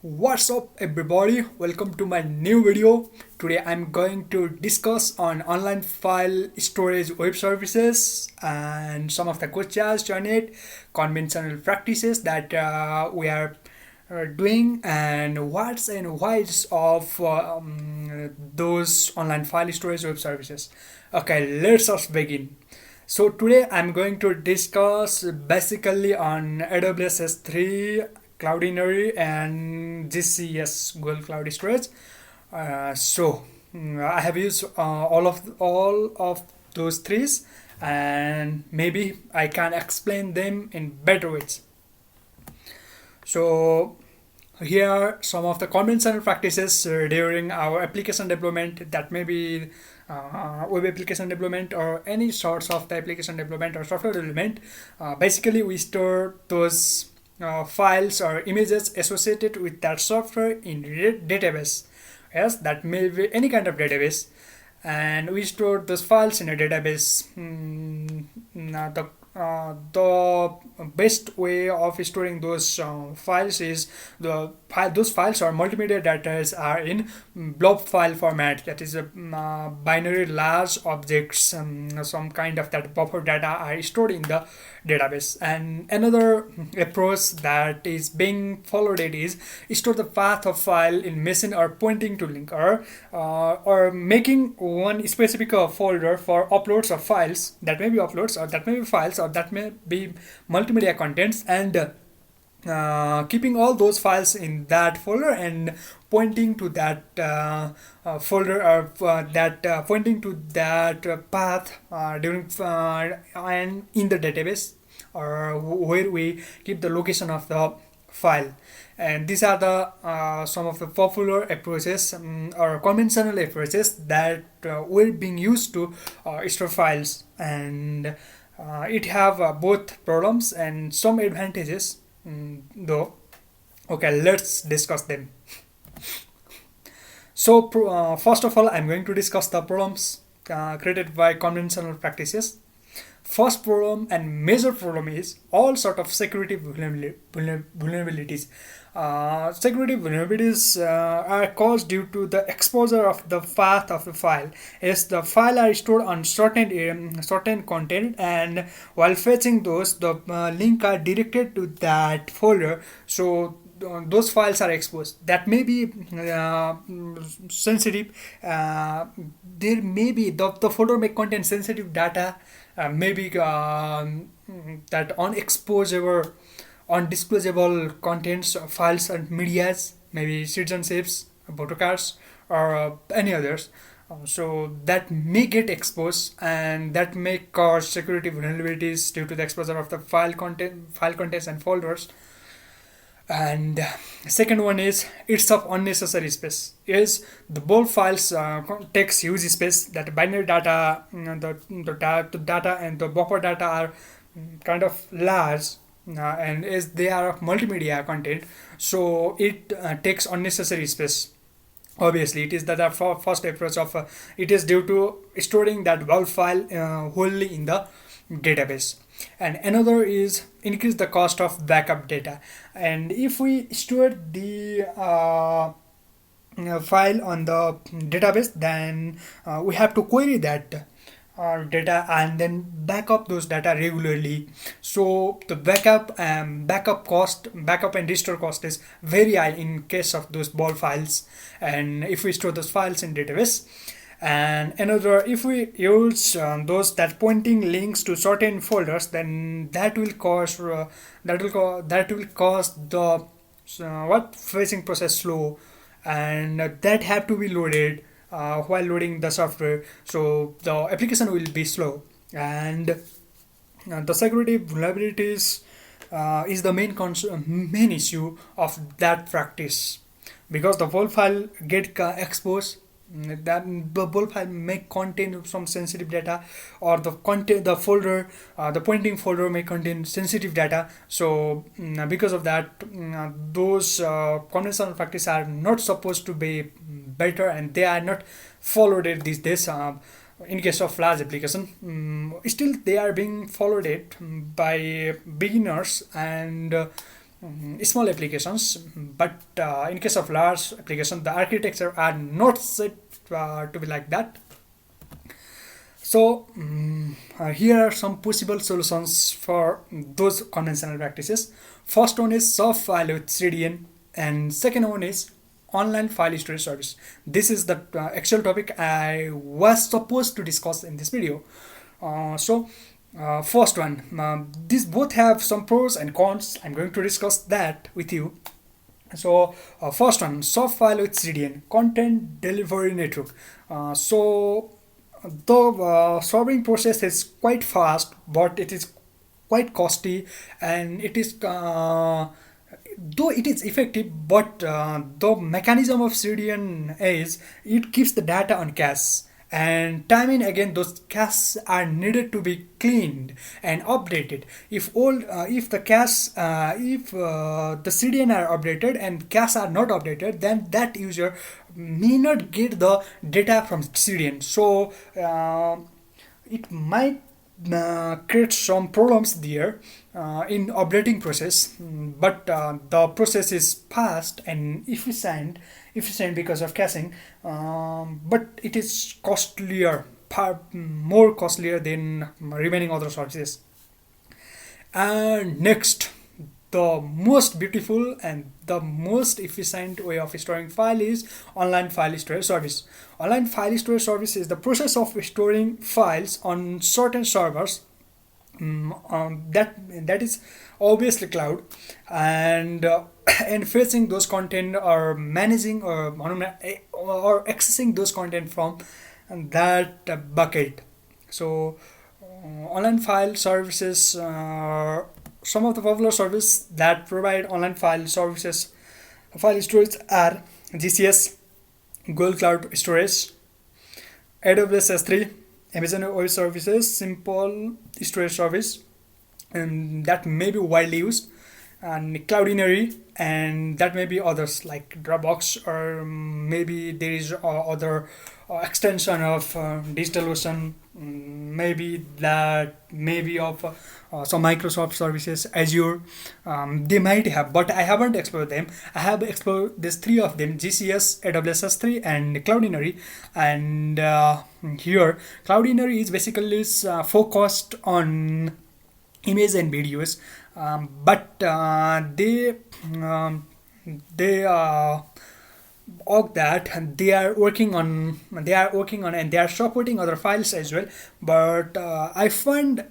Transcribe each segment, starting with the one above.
What's up everybody, welcome to my new video. Today I'm going to discuss on online file storage web services and some of the questions on it, conventional practices that we are doing, and what's and whys of those online file storage web services. Okay, let's us begin. So today I'm going to discuss basically on AWS S3, Cloudinary, and GCS Google Cloud Storage. I have used all of those threes, and maybe I can explain them in better ways. So here are some of the conventional practices during our application development, that may be web application development or any sorts of the application development or software development. Basically, we store those files or images associated with that software in database. Yes, that may be any kind of database, and we store those files in a database. The best way of storing those files is those files or multimedia data are in blob file format, that is a binary large objects, some kind of that buffer data are stored in the database. And another approach that is being followed it is store the path of file in machine or pointing to link, or making one specific folder for uploads of files, that may be uploads or that may be files or that may be multimedia contents, and keeping all those files in that folder and pointing to that folder, or pointing to that path during and in the database, or where we keep the location of the file. And these are the some of the popular approaches, or conventional approaches that were being used to store files. And it have both problems and some advantages, though. Okay, let's discuss them. So first of all, I'm going to discuss the problems created by conventional practices. First problem and major problem is all sort of security vulnerabilities. Security vulnerabilities are caused due to the exposure of the path of the file. As the file are stored on certain content, and while fetching those, the link are directed to that folder. So those files are exposed. That may be sensitive. There may be the folder may contain sensitive data, maybe that unexposable, undisclosable contents, files and medias, maybe citizenships, voter cards, or any others. So that may get exposed, and that may cause security vulnerabilities due to the exposure of the file contents and folders. And second one is it's of unnecessary space. Is the bulk files takes huge space. That binary data, the data and the buffer data are kind of large, and as they are of multimedia content, so it takes unnecessary space. Obviously, it is that the first approach of it is due to storing that bulk file wholly in the database. And another is increase the cost of backup data. And if we store the file on the database, then we have to query that data and then back up those data regularly. So the backup and restore cost is very high in case of those bulk files, and if we store those files in database. And another, if we use those that pointing links to certain folders, then that will cause the fetching process slow, and that have to be loaded while loading the software, so the application will be slow. And the security vulnerabilities is the main issue of that practice, because the whole file get exposed. That the bulk file may contain some sensitive data, or the the pointing folder may contain sensitive data. So because of that, those conventional practices are not supposed to be better, and they are not followed these days. In case of large application, still they are being followed by beginners, and small applications, but in case of large applications, the architecture are not set to be like that. So here are some possible solutions for those conventional practices. First one is soft file with CDN, and second one is online file storage service. This is the actual topic I was supposed to discuss in this video. First one, these both have some pros and cons. I'm going to discuss that with you. First one, soft file with CDN, content delivery network. The solving process is quite fast, but it is quite costly, and it is though it is effective, but the mechanism of CDN is it keeps the data on cache, and time and again those caches are needed to be cleaned and updated. If the cache if the CDN are updated and caches are not updated, then that user may not get the data from CDN. So it might create some problems there in updating process, but the process is fast and efficient because of caching, but it is costlier, far more costlier than remaining other services. And next, the most beautiful and the most efficient way of storing file is online file storage service. Online file storage service is the process of storing files on certain servers, that is obviously cloud, and and fetching those content or managing or accessing those content from that bucket. So online file services, some of the popular services that provide online file storage are GCS, Google Cloud Storage, AWS S3, Amazon Web Services, Simple Storage Service, and that may be widely used, and Cloudinary, and that may be others like Dropbox, or maybe there is other extension of DigitalOcean, maybe that maybe of some Microsoft services, Azure. They might have, but I haven't explored them. I have explored these three of them: GCS, AWS S3, and Cloudinary. And here, Cloudinary is basically focused on image and videos, but they that they are working on and they are supporting other files as well, but I find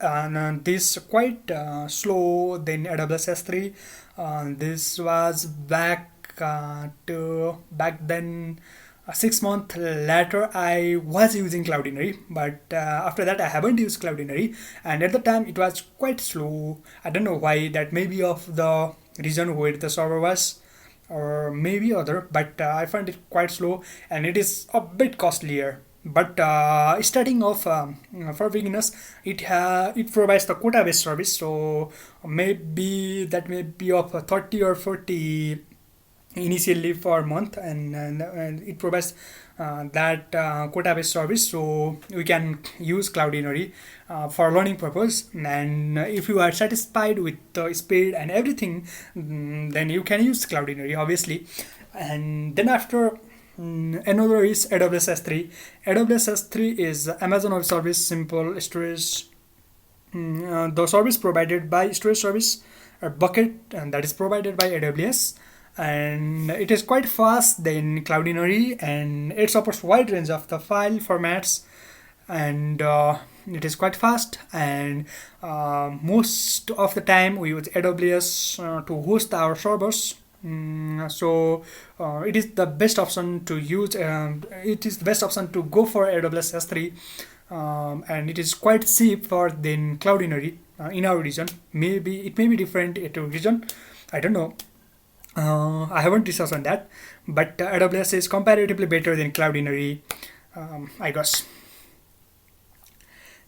this quite slow than AWS S3. This was back then. 6 months later I was using Cloudinary, but after that I haven't used Cloudinary, and at the time it was quite slow. I don't know why. That may be of the region where the server was, or maybe other, but I find it quite slow and it is a bit costlier. But starting off, for beginners, it provides the quota based service, so maybe that may be of 30 or 40 initially for a month, and it provides that quota based service, so we can use Cloudinary for learning purpose. And if you are satisfied with the speed and everything, then you can use Cloudinary obviously. And then after, another is AWS S3. AWS S3 is Amazon Web Service Simple Storage, the service provided by storage service bucket, and that is provided by AWS, and it is quite fast than Cloudinary, and it supports wide range of the file formats, and it is quite fast. And most of the time we use AWS to host our servers. It is the best option to use. It is the best option to go for AWS S3, and it is quite cheaper than Cloudinary in our region. Maybe it may be different at your region. I don't know. I haven't researched on that, but AWS is comparatively better than Cloudinary, I guess.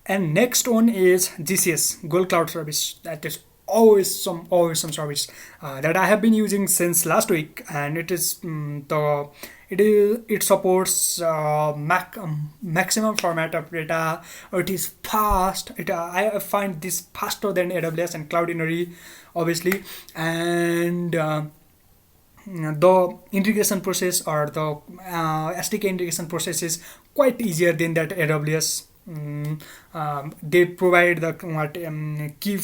And next one is GCS, Google Cloud Service. That is awesome service that I have been using since last week, and it supports maximum format of data. It is fast. I find this faster than AWS and Cloudinary, obviously, and the integration process, or the SDK integration process, is quite easier than that AWS. They provide the key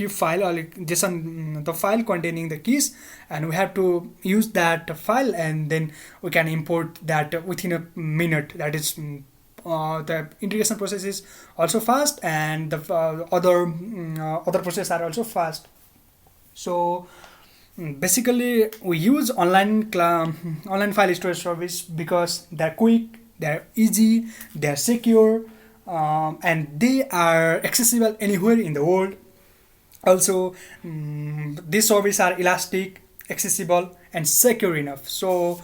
file, or like JSON, the file containing the keys, and we have to use that file, and then we can import that within a minute. That is, the integration process is also fast, and the other processes are also fast. So basically, we use online file storage service because they're quick, they're easy, they're secure, and they are accessible anywhere in the world. Also, these services are elastic, accessible, and secure enough. So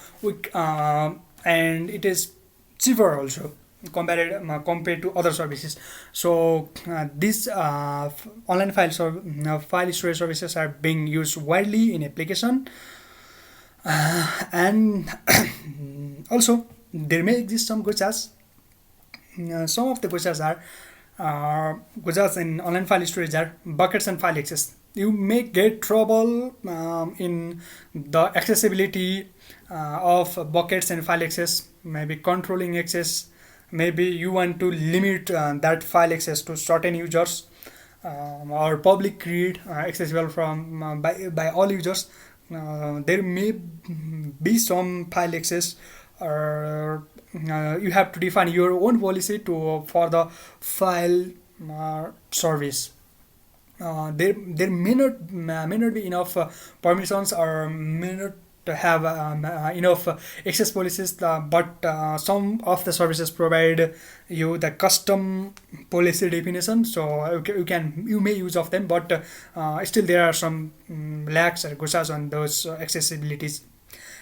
and it is cheaper also compared to other services. So these online file storage services are being used widely in application, and also there may exist some gochas. Some of the gochas in online file storage are buckets and file access. You may get trouble in the accessibility of buckets and file access, maybe controlling access. Maybe you want to limit that file access to certain users, or public read accessible from by all users. There may be some file access, or you have to define your own policy for the file service. There may not be enough permissions, or may not have enough access policies, but some of the services provide you the custom policy definition, so you may use of them, but still there are some lacks or gochas on those accessibilities.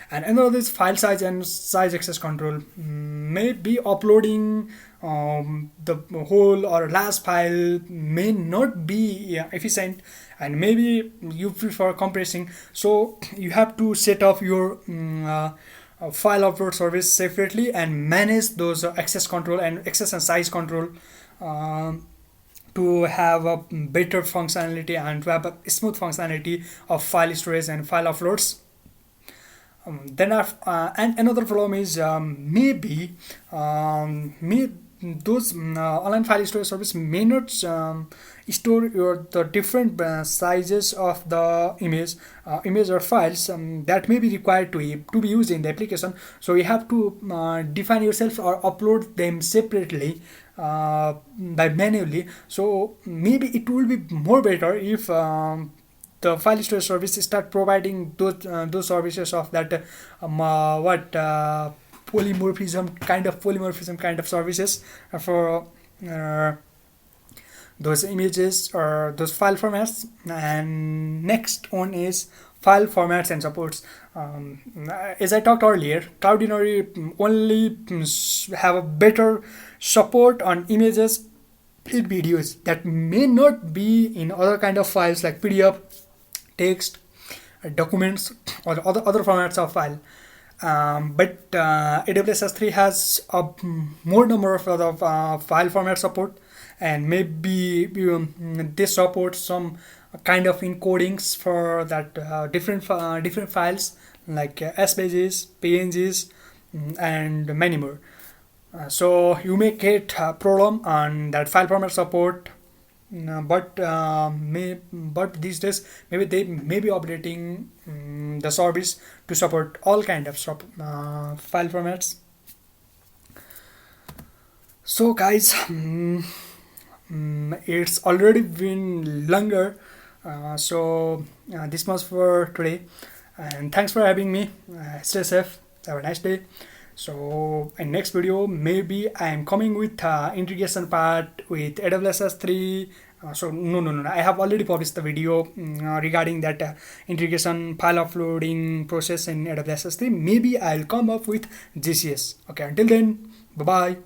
And another is file size and size access control. Maybe uploading the whole or large file may not be efficient, and maybe you prefer compressing, so you have to set up your file upload service separately and manage those access control and access and size control to have a better functionality and to have a smooth functionality of file storage and file uploads. And another problem is maybe those online file storage service may not store the different sizes of the image or files that may be required to be used in the application. So you have to define yourself or upload them separately by manually. So maybe it will be more better if the file storage service start providing those services of that polymorphism kind of services for those images or those file formats. And next one is file formats and supports. As I talked earlier, Cloudinary only have a better support on images and videos that may not be in other kind of files like PDF, text, documents, or other formats of file. But AWS S3 has a more number of other file format support, and maybe they support some kind of encodings for that different files like SVGs, PNGs, and many more. So you may get a problem on that file format support. But these days maybe they may be updating the service to support all kind of file formats. So guys, it's already been longer, so this much for today, and thanks for having me. Stay safe, have a nice day. So in next video, maybe I am coming with integration part with AWS S3. So no, I have already published the video regarding that integration file uploading process in AWS S3. Maybe I'll come up with GCS. Okay, until then, bye bye.